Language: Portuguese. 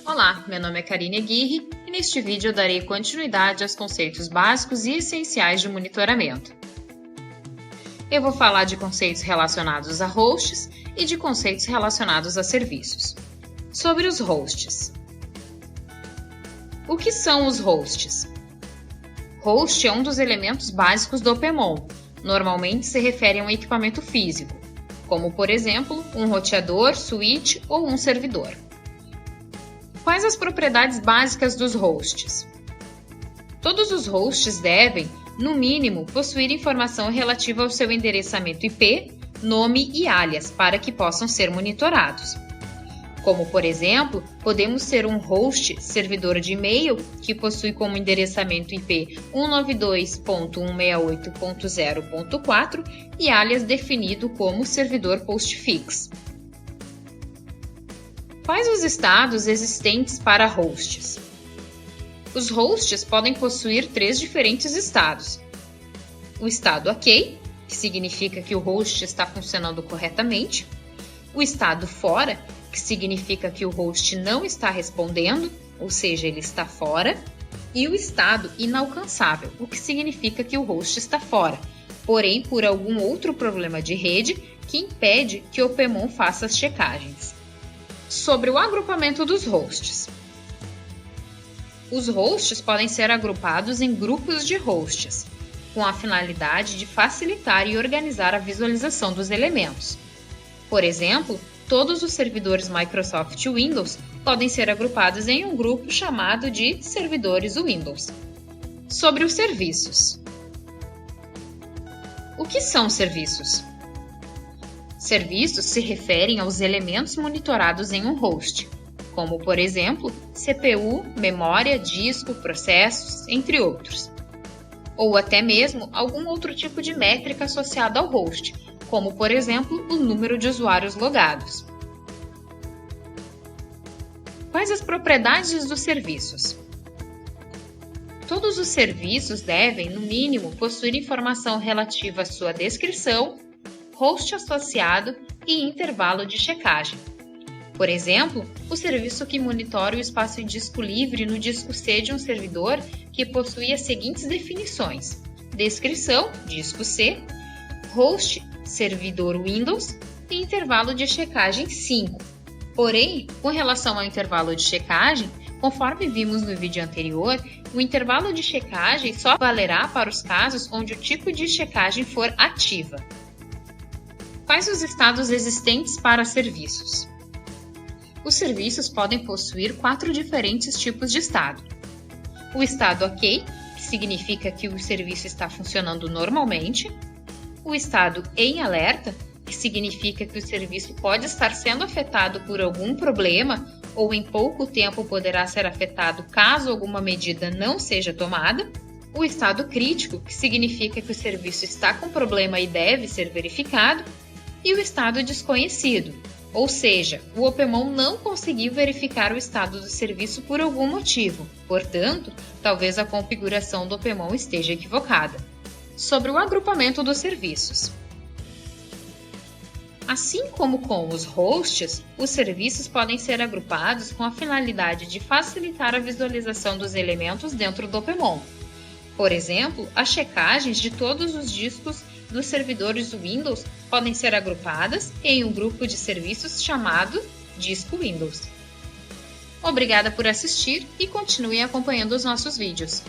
Olá, meu nome é Karine Aguirre e neste vídeo eu darei continuidade aos conceitos básicos e essenciais de monitoramento. Eu vou falar de conceitos relacionados a hosts e de conceitos relacionados a serviços. Sobre os hosts. O que são os hosts? Host é um dos elementos básicos do OPMON. Normalmente se refere a um equipamento físico, como por exemplo, um roteador, switch ou um servidor. Quais as propriedades básicas dos hosts? Todos os hosts devem, no mínimo, possuir informação relativa ao seu endereçamento IP, nome e alias para que possam ser monitorados. Como, por exemplo, podemos ter um host servidor de e-mail que possui como endereçamento IP 192.168.0.4 e alias definido como servidor postfix. Quais os estados existentes para hosts? Os hosts podem possuir três diferentes estados. O estado OK, que significa que o host está funcionando corretamente. O estado fora, que significa que o host não está respondendo, ou seja, ele está fora. E o estado inalcançável, o que significa que o host está fora, porém por algum outro problema de rede que impede que o OPMON faça as checagens. Sobre o agrupamento dos hosts. Os hosts podem ser agrupados em grupos de hosts, com a finalidade de facilitar e organizar a visualização dos elementos. Por exemplo, todos os servidores Microsoft Windows podem ser agrupados em um grupo chamado de servidores Windows. Sobre os serviços. O que são serviços? Serviços se referem aos elementos monitorados em um host, como, por exemplo, CPU, memória, disco, processos, entre outros. Ou até mesmo algum outro tipo de métrica associada ao host, como, por exemplo, o número de usuários logados. Quais as propriedades dos serviços? Todos os serviços devem, no mínimo, possuir informação relativa à sua descrição, host associado e intervalo de checagem. Por exemplo, o serviço que monitora o espaço de disco livre no disco C de um servidor que possui as seguintes definições: descrição, disco C, host, servidor Windows e intervalo de checagem 5. Porém, com relação ao intervalo de checagem, conforme vimos no vídeo anterior, o intervalo de checagem só valerá para os casos onde o tipo de checagem for ativa. Quais os estados existentes para serviços? Os serviços podem possuir 4 diferentes tipos de estado. O estado OK, que significa que o serviço está funcionando normalmente. O estado em alerta, que significa que o serviço pode estar sendo afetado por algum problema ou em pouco tempo poderá ser afetado caso alguma medida não seja tomada. O estado crítico, que significa que o serviço está com problema e deve ser verificado. E o estado desconhecido, ou seja, o OPMON não conseguiu verificar o estado do serviço por algum motivo, portanto, talvez a configuração do OPMON esteja equivocada. Sobre o agrupamento dos serviços. Assim como com os hosts, os serviços podem ser agrupados com a finalidade de facilitar a visualização dos elementos dentro do OPMON. Por exemplo, as checagens de todos os discos dos servidores Windows podem ser agrupadas em um grupo de serviços chamado Disco Windows. Obrigada por assistir e continue acompanhando os nossos vídeos.